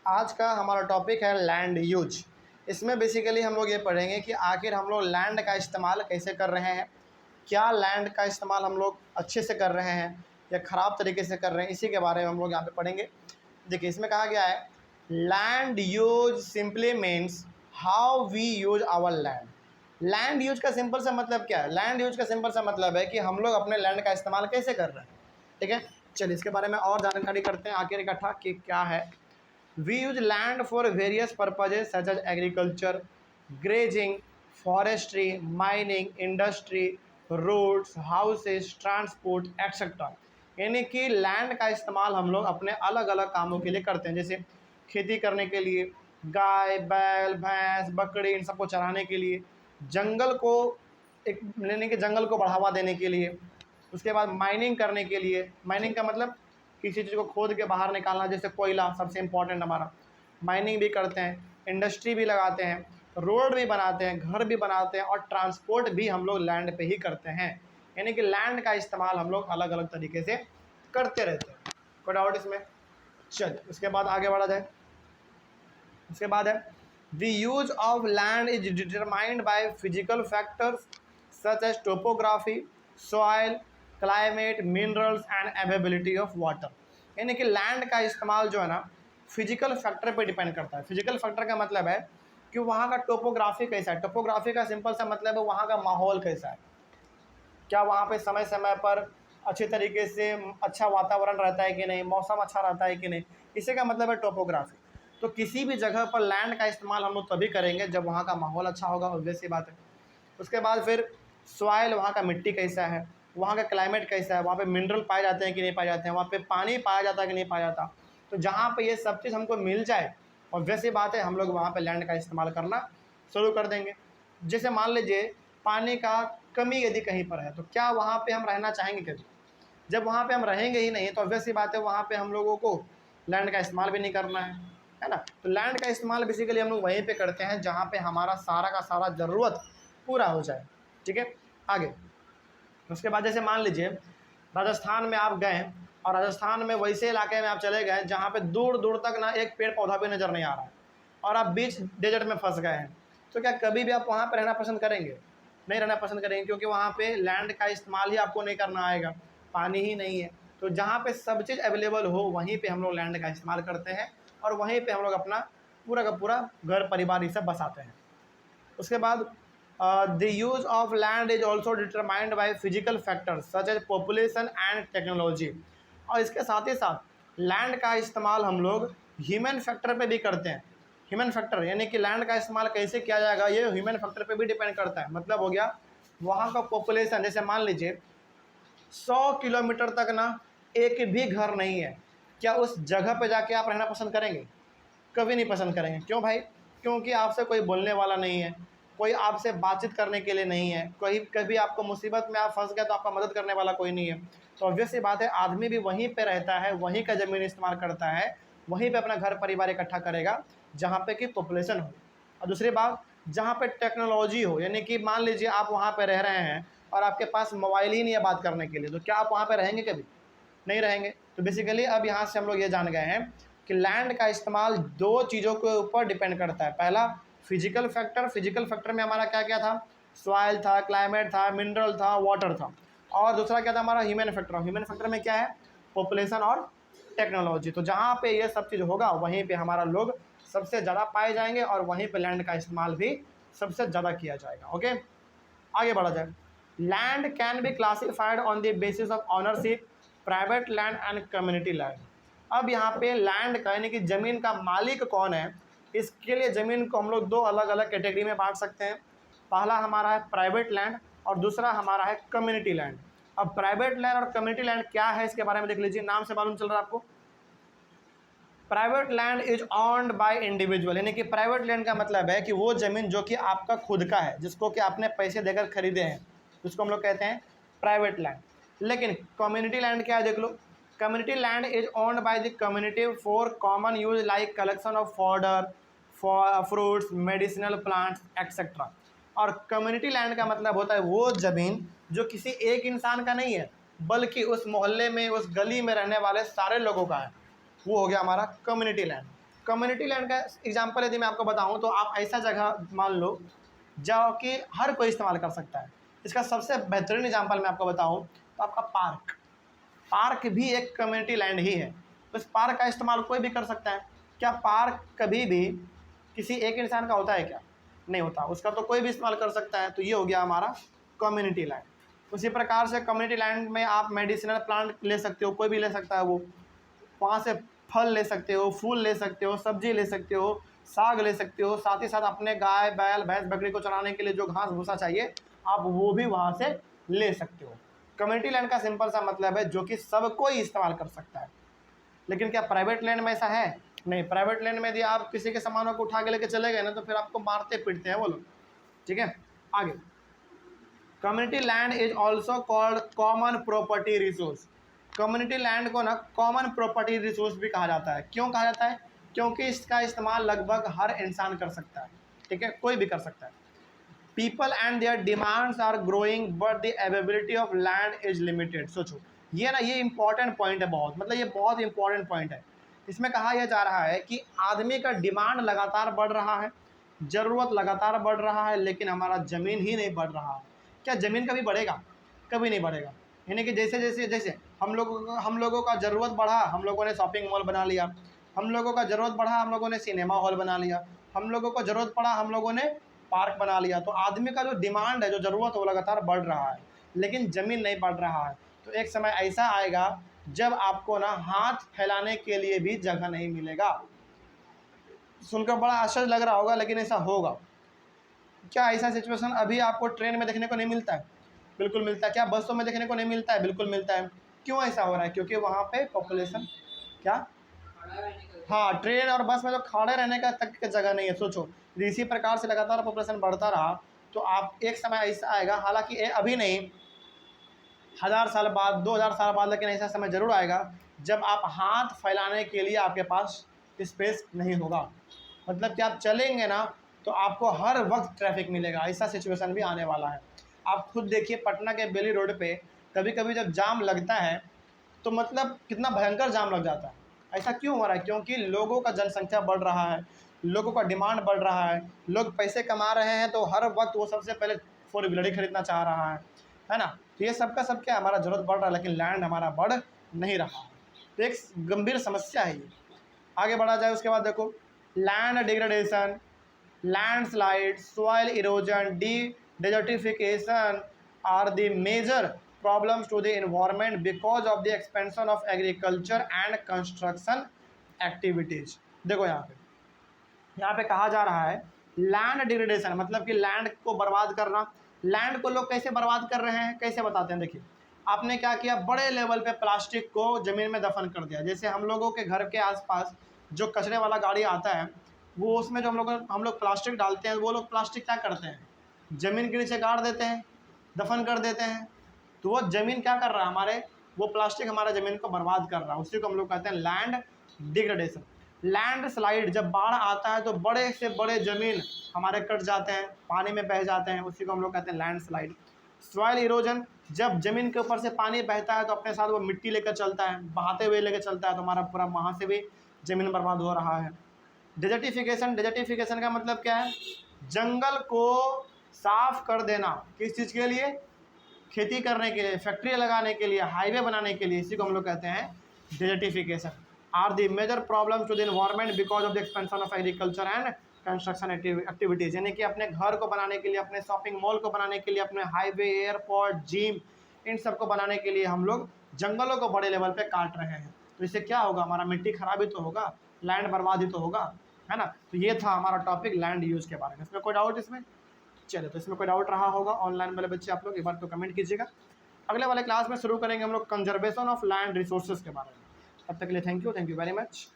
आज का हमारा टॉपिक है लैंड यूज। इसमें बेसिकली हम लोग ये पढ़ेंगे कि आखिर हम लोग लैंड का इस्तेमाल कैसे कर रहे हैं, क्या लैंड का इस्तेमाल हम लोग अच्छे से कर रहे हैं या ख़राब तरीके से कर रहे हैं, इसी के बारे में हम लोग यहाँ पे पढ़ेंगे। देखिए इसमें कहा गया है land use simply means how we use our land. Land use का सिंपल सा मतलब क्या है? लैंड यूज का सिंपल सा मतलब है कि हम लोग अपने लैंड का इस्तेमाल कैसे कर रहे हैं। ठीक है, चलिए इसके बारे में और जानकारी करते हैं आखिर इकट्ठा कि क्या है। We use land for various purposes such as agriculture, grazing, forestry, mining, industry, roads, houses, transport, etc. यानी कि लैंड का इस्तेमाल हम लोग अपने अलग अलग कामों के लिए करते हैं, जैसे खेती करने के लिए, गाय बैल भैंस बकरी इन सबको चराने के लिए, जंगल को एक यानी कि जंगल को बढ़ावा देने के लिए, उसके बाद माइनिंग करने के लिए। माइनिंग का मतलब किसी चीज़ को खोद के बाहर निकालना, जैसे कोयला सबसे इम्पोर्टेंट हमारा, माइनिंग भी करते हैं, इंडस्ट्री भी लगाते हैं, रोड भी बनाते हैं, घर भी बनाते हैं और ट्रांसपोर्ट भी हम लोग लैंड पे ही करते हैं। यानी कि लैंड का इस्तेमाल हम लोग अलग अलग तरीके से करते रहते हैं। कोई डाउट इसमें? चल उसके बाद आगे बढ़ा जाए। उसके बाद है the use of land is determined by physical factors such as topography, soil, climate, minerals and availability of water. यानी कि लैंड का इस्तेमाल जो है ना फिजिकल फैक्टर पे डिपेंड करता है। फिजिकल फैक्टर का मतलब है कि वहाँ का टोपोग्राफी कैसा है। टोपोग्राफी का सिंपल सा मतलब है वहाँ का माहौल कैसा है, क्या वहाँ पे समय समय पर अच्छे तरीके से अच्छा वातावरण रहता है कि नहीं, मौसम अच्छा रहता है कि नहीं, इसी का मतलब है टोपोग्राफी। तो किसी भी जगह पर लैंड का इस्तेमाल हम लोग तभी करेंगे जब वहाँ का माहौल अच्छा होगा, ऑब्वियस सी बात है। उसके बाद फिर सॉइल, वहाँ का मिट्टी कैसा है, वहाँ का क्लाइमेट कैसा है, वहाँ पे मिनरल पाए जाते हैं कि नहीं पाए जाते हैं, वहाँ पे पानी पाया जाता है कि नहीं पाया जाता। तो जहाँ पे ये सब चीज़ हमको मिल जाए, ऑब्वियस सी बात है हम लोग वहाँ पे लैंड का इस्तेमाल करना शुरू कर देंगे। जैसे मान लीजिए पानी का कमी यदि कहीं पर है तो क्या वहाँ पे हम रहना चाहेंगे कभी? जब वहाँ पे हम रहेंगे ही नहीं तो ऑब्वियस सी बात है वहाँ पे हम लोगों को लैंड का इस्तेमाल भी नहीं करना है ना। तो लैंड का इस्तेमाल बेसिकली हम लोग वहीं पे करते हैं जहाँ पे हमारा सारा का सारा ज़रूरत पूरा हो जाए। ठीक है, आगे उसके बाद जैसे मान लीजिए राजस्थान में आप गए और राजस्थान में वैसे इलाके में आप चले गए जहाँ पे दूर दूर तक ना एक पेड़ पौधा भी नज़र नहीं आ रहा है और आप बीच डेजर्ट में फंस गए हैं, तो क्या कभी भी आप वहाँ पर रहना पसंद करेंगे? नहीं रहना पसंद करेंगे, क्योंकि वहाँ पे लैंड का इस्तेमाल ही आपको नहीं करना आएगा, पानी ही नहीं है। तो जहाँ पे सब चीज़ अवेलेबल हो वहीं पे हम लोग लैंड का इस्तेमाल करते हैं और वहीं पे हम लोग अपना पूरा का पूरा घर परिवार ये सब बसाते हैं। उसके बाद the use of land is also determined by physical factors such as population and technology. और इसके साथ ही साथ लैंड का इस्तेमाल हम लोग ह्यूमन फैक्टर पे भी करते हैं। ह्यूमन फैक्टर यानी कि लैंड का इस्तेमाल कैसे किया जाएगा ये ह्यूमन फैक्टर पे भी डिपेंड करता है। मतलब हो गया वहाँ का पॉपुलेशन, जैसे मान लीजिए 100 किलोमीटर तक ना एक भी घर नहीं है, क्या उस जगह पे जाके आप रहना पसंद करेंगे? कभी नहीं पसंद करेंगे। क्यों भाई? क्योंकि आपसे कोई बोलने वाला नहीं है, कोई आपसे बातचीत करने के लिए नहीं है, कोई कभी आपको मुसीबत में आप फंस गए तो आपका मदद करने वाला कोई नहीं है। तो ऑब्वियस सी बात है आदमी भी वहीं पे रहता है, वहीं का ज़मीन इस्तेमाल करता है, वहीं पे अपना घर परिवार इकट्ठा करेगा जहाँ पे कि पॉपुलेशन हो। और दूसरी बात, जहाँ पे टेक्नोलॉजी हो, यानी कि मान लीजिए आप वहाँ पे रह रहे हैं और आपके पास मोबाइल ही नहीं है बात करने के लिए, तो क्या आप वहाँ पे रहेंगे? कभी नहीं रहेंगे। तो बेसिकली अब यहाँ से हम लोग ये जान गए हैं कि लैंड का इस्तेमाल दो चीज़ों के ऊपर डिपेंड करता है। पहला फिजिकल फैक्टर, फिजिकल फैक्टर में हमारा क्या क्या था? सॉइल था, क्लाइमेट था, मिनरल था, वाटर था। और दूसरा क्या था हमारा? Human factor. ह्यूमन फैक्टर में क्या है? पॉपुलेशन और टेक्नोलॉजी। तो जहाँ पे ये सब चीज़ होगा वहीं पे हमारा लोग सबसे ज़्यादा पाए जाएंगे और वहीं पे लैंड का इस्तेमाल भी सबसे ज़्यादा किया जाएगा। ओके, आगे बढ़ा जाए। Land can be classified on the basis of ownership, private land and community land. अब यहाँ पे लैंड का यानी कि ज़मीन का मालिक कौन है, इसके लिए ज़मीन को हम लोग दो अलग अलग कैटेगरी में बांट सकते हैं। पहला हमारा है प्राइवेट लैंड और दूसरा हमारा है कम्युनिटी लैंड। अब प्राइवेट लैंड और कम्युनिटी लैंड क्या है इसके बारे में देख लीजिए, नाम से मालूम चल रहा है आपको। Private land is owned by individual, यानी कि प्राइवेट लैंड का मतलब है कि वो ज़मीन जो कि आपका खुद का है, जिसको कि आपने पैसे देकर खरीदे हैं, उसको हम लोग कहते हैं प्राइवेट लैंड। लेकिन कम्युनिटी लैंड क्या है देख लो। Community land is owned by the community for common use like collection of fodder, fruits, medicinal plants etcetera. और कम्युनिटी लैंड का मतलब होता है वो ज़मीन जो किसी एक इंसान का नहीं है बल्कि उस मोहल्ले में, उस गली में रहने वाले सारे लोगों का है, वो हो गया हमारा कम्युनिटी लैंड। कम्युनिटी लैंड का एग्जांपल यदि मैं आपको बताऊं तो आप ऐसा जगह मान लो जो कि हर कोई इस्तेमाल कर सकता है। इसका सबसे बेहतरीन एग्जांपल मैं आपको बताऊं तो आपका पार्क, पार्क भी एक कम्युनिटी लैंड ही है। उस पार्क का इस्तेमाल कोई भी कर सकता है। क्या पार्क कभी भी किसी एक इंसान का होता है क्या? नहीं होता, उसका तो कोई भी इस्तेमाल कर सकता है। तो ये हो गया हमारा कम्युनिटी लैंड। उसी प्रकार से कम्युनिटी लैंड में आप मेडिसिनल प्लांट ले सकते हो, कोई भी ले सकता है, वो वहाँ से फल ले सकते हो, फूल ले सकते हो, सब्जी ले सकते हो, साग ले सकते हो, साथ ही साथ अपने गाय बैल भैंस बकरी को चराने के लिए जो घास भूसा चाहिए आप वो भी वहाँ से ले सकते हो। कम्युनिटी लैंड का सिंपल सा मतलब है जो कि सब कोई इस्तेमाल कर सकता है। लेकिन क्या प्राइवेट लैंड में ऐसा है? नहीं, प्राइवेट लैंड में यदि आप किसी के सामानों को उठा के लेके चले गए ना तो फिर आपको मारते पीटते हैं वो लोग। ठीक है, आगे community land is also called common property resource. Community land को ना कॉमन प्रॉपर्टी रिसोर्स भी कहा जाता है। क्यों कहा जाता है? क्योंकि इसका इस्तेमाल लगभग हर इंसान कर सकता है। ठीक है, कोई भी कर सकता है। People and their demands are growing but the availability of land is limited. सोचो ये ना, ये इंपॉर्टेंट पॉइंट है बहुत, मतलब ये बहुत इंपॉर्टेंट पॉइंट है। इसमें कहा यह जा रहा है कि आदमी का डिमांड लगातार बढ़ रहा है, ज़रूरत लगातार बढ़ रहा है, लेकिन हमारा ज़मीन ही नहीं बढ़ रहा है। क्या ज़मीन कभी बढ़ेगा? कभी नहीं बढ़ेगा। यानी कि जैसे जैसे जैसे हम लोगों का ज़रूरत बढ़ा, हम लोगों ने शॉपिंग मॉल बना लिया, हम लोगों का ज़रूरत बढ़ा, हम लोगों ने सिनेमा हॉल बना लिया, हम लोगों को ज़रूरत पड़ा, हम लोगों ने पार्क बना लिया। तो आदमी का जो डिमांड है, जो ज़रूरत है, वो लगातार बढ़ रहा है, लेकिन ज़मीन नहीं बढ़ रहा है। तो एक समय ऐसा आएगा जब आपको ना हाथ फैलाने के लिए भी जगह नहीं मिलेगा। सुनकर बड़ा आश्चर्य लग रहा होगा, लेकिन ऐसा होगा। क्या ऐसा सिचुएशन अभी आपको ट्रेन में देखने को नहीं मिलता है? बिल्कुल मिलता है। क्या बसों में देखने को नहीं मिलता है? बिल्कुल मिलता है। क्यों ऐसा हो रहा है? क्योंकि वहाँ पे पॉपुलेशन क्या, हाँ, ट्रेन और बस में जो खड़े रहने का तक की जगह नहीं है। सोचो इसी प्रकार से लगातार पॉपुलेशन बढ़ता रहा तो आप एक समय ऐसा आएगा, हालांकि अभी नहीं, 1000 साल बाद, 2000 साल बाद, लेकिन ऐसा समय जरूर आएगा जब आप हाथ फैलाने के लिए आपके पास स्पेस नहीं होगा। मतलब कि आप चलेंगे ना तो आपको हर वक्त ट्रैफिक मिलेगा। ऐसा सिचुएशन भी आने वाला है। आप खुद देखिए पटना के बेली रोड पे कभी कभी जब जाम लगता है तो मतलब कितना भयंकर जाम लग जाता है। ऐसा क्यों हो रहा है? क्योंकि लोगों का जनसंख्या बढ़ रहा है, लोगों का डिमांड बढ़ रहा है, लोग पैसे कमा रहे हैं तो हर वक्त वो सबसे पहले 4 व्हीलर ही खरीदना चाह रहा है ना। तो ये सबका सब क्या, हमारा ज़रूरत बढ़ रहा है लेकिन लैंड हमारा बढ़ नहीं रहा है। तो एक गंभीर समस्या है ये। आगे बढ़ा जाए उसके बाद देखो, land degradation, landslide, soil erosion, desertification are the major problems to the environment because of the expansion of agriculture and construction activities। देखो यहाँ पे कहा जा रहा है लैंड डिग्रेडेशन, मतलब कि लैंड को बर्बाद करना। लैंड को लोग कैसे बर्बाद कर रहे हैं, कैसे बताते हैं? देखिए आपने क्या किया, बड़े लेवल पे प्लास्टिक को ज़मीन में दफन कर दिया। जैसे हम लोगों के घर के आसपास जो कचरे वाला गाड़ी आता है वो उसमें जो हम लोग प्लास्टिक डालते हैं, वो लोग प्लास्टिक क्या करते हैं, ज़मीन के नीचे गाड़ देते हैं, दफन कर देते हैं। तो वो ज़मीन क्या कर रहा है, हमारे वो प्लास्टिक हमारे ज़मीन को बर्बाद कर रहा है। उसी को हम लोग कहते हैं लैंड डिग्रेडेशन। लैंड स्लाइड, जब बाढ़ आता है तो बड़े से बड़े ज़मीन हमारे कट जाते हैं, पानी में बह जाते हैं, उसी को हम लोग कहते हैं लैंड स्लाइड। सॉइल इरोजन, जब ज़मीन के ऊपर से पानी बहता है तो अपने साथ वो मिट्टी लेकर चलता है, बहाते हुए लेकर चलता है, तो हमारा पूरा वहाँ से भी ज़मीन बर्बाद हो रहा है। डेजर्टिफिकेशन, डेजर्टिफिकेशन का मतलब क्या है, जंगल को साफ कर देना। किस चीज़ के लिए? खेती करने के लिए, फैक्ट्री लगाने के लिए, हाईवे बनाने के लिए। इसी को हम लोग कहते हैं desertification. Are the major problems to the environment because of the expansion of agriculture and construction activities. यानी कि अपने घर को बनाने के लिए, अपने शॉपिंग मॉल को बनाने के लिए, अपने हाईवे, एयरपोर्ट, जिम, इन सब को बनाने के लिए हम लोग जंगलों को बड़े लेवल पे काट रहे हैं। तो इससे क्या होगा, हमारा मिट्टी खराब ही तो होगा, लैंड बर्बाद ही तो होगा, है ना। तो ये था हमारा टॉपिक लैंड यूज़ के बारे में। इसमें कोई डाउट इसमें? चलिए, तो इसमें कोई डाउट रहा होगा ऑनलाइन वाले बच्चे, आप लोग एक बार तो कमेंट कीजिएगा। अगले वाले क्लास में शुरू करेंगे हम लोग कंजर्वेशन ऑफ लैंड रिसोर्सेज के बारे में। तब तक के लिए थैंक यू वेरी मच।